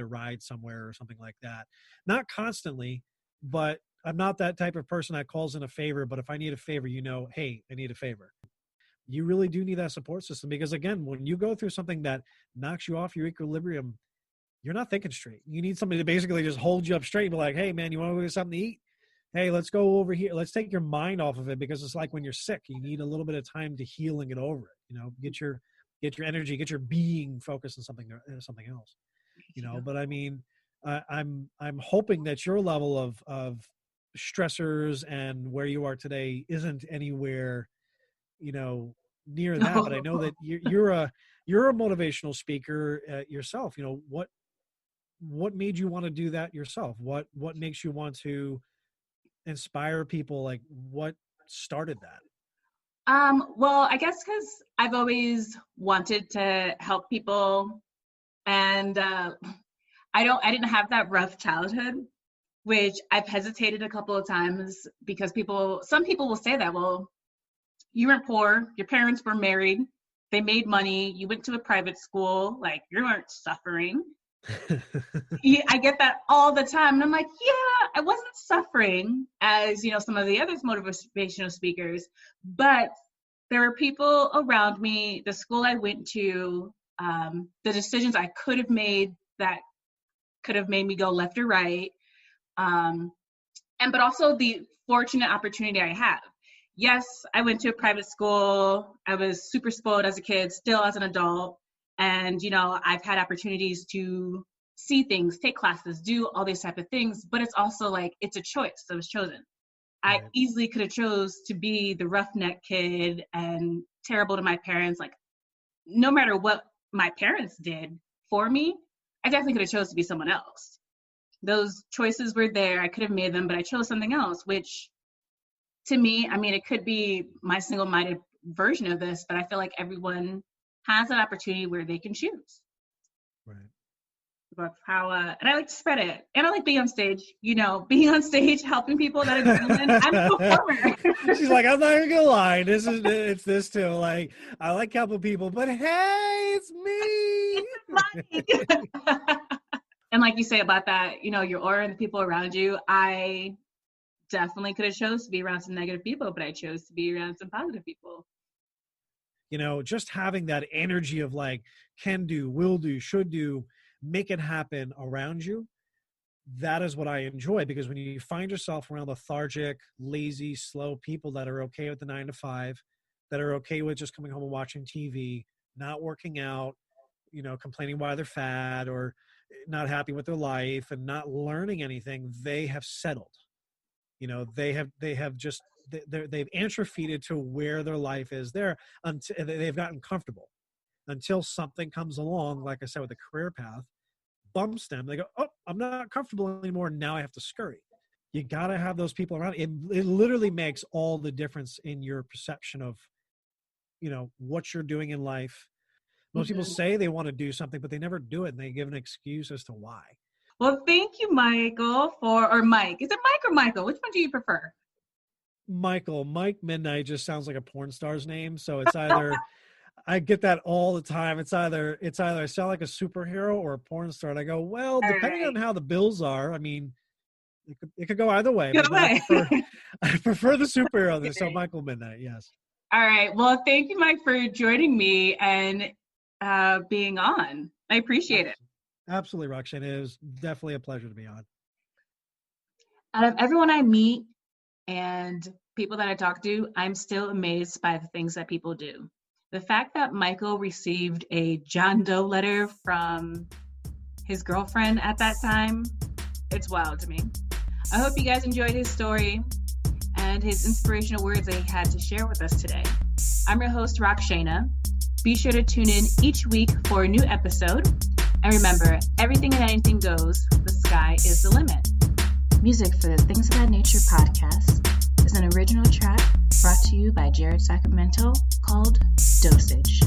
a ride somewhere or something like that. Not constantly, but I'm not that type of person that calls in a favor. But if I need a favor, hey, I need a favor. You really do need that support system, because again, when you go through something that knocks you off your equilibrium, you're not thinking straight. You need somebody to basically just hold you up straight and be like, hey man, you want to go get something to eat? Hey, let's go over here. Let's take your mind off of it, because it's like when you're sick, you need a little bit of time to heal and get over it. Get your energy, get your being focused on something else. But I mean, I'm hoping that your level of stressors and where you are today isn't anywhere, near that. But I know that you're a motivational speaker yourself. What made you want to do that yourself? What makes you want to inspire people? Like, what started that? Well, I guess because I've always wanted to help people, and I didn't have that rough childhood, which I've hesitated a couple of times, because some people will say that, well, you weren't poor, your parents were married, they made money, you went to a private school, like you weren't suffering. Yeah, I get that all the time. And I'm like, yeah, I wasn't suffering as, some of the other motivational speakers, but there were people around me, the school I went to, the decisions I could have made that could have made me go left or right. But also the fortunate opportunity I have. Yes, I went to a private school. I was super spoiled as a kid, still as an adult. And, I've had opportunities to see things, take classes, do all these type of things, but it's also like, it's a choice that was chosen. Right. I easily could have chose to be the roughneck kid and terrible to my parents. Like, no matter what my parents did for me, I definitely could have chose to be someone else. Those choices were there. I could have made them, but I chose something else, which to me, I mean, it could be my single-minded version of this, but I feel like everyone has an opportunity where they can choose. Right. About how, and I like to spread it. And I like being on stage, being on stage, helping people, that adrenaline. I'm a performer. She's like, I'm not even gonna lie. It's this too. Like, I like helping people, but hey, it's me. And like you say about that, your aura and the people around you, I definitely could have chose to be around some negative people, but I chose to be around some positive people. Just having that energy of like, can do, will do, should do, make it happen around you. That is what I enjoy, because when you find yourself around lethargic, lazy, slow people that are okay with the 9 to 5, that are okay with just coming home and watching TV, not working out, complaining why they're fat or not happy with their life and not learning anything, they have settled. They've atrophied to where their life is there until they've gotten comfortable, until something comes along, like I said, with a career path, bumps them. They go, oh, I'm not comfortable anymore. Now I have to scurry. You got to have those people around. It literally makes all the difference in your perception of, what you're doing in life. Most people say they want to do something, but they never do it. And they give an excuse as to why. Well, thank you, Michael, or Mike. Is it Mike or Michael? Which one do you prefer? Michael. Mike Midknight just sounds like a porn star's name. So it's either, I get that all the time. It's either I sound like a superhero or a porn star. And I go, well, depending on how the bills are, I mean, it could go either way. I prefer the superhero. Okay. So Michael Midknight, yes. All right. Well, thank you, Mike, for joining me and being on. I appreciate it. Absolutely, Rockshana. It was definitely a pleasure to be on. Out of everyone I meet and people that I talk to, I'm still amazed by the things that people do. The fact that Michael received a John Doe letter from his girlfriend at that time, it's wild to me. I hope you guys enjoyed his story and his inspirational words that he had to share with us today. I'm your host, Rockshana. Be sure to tune in each week for a new episode. And remember, everything and anything goes. The sky is the limit. Music for the Things of That Nature podcast is an original track brought to you by Jared Sacramento called Dosage.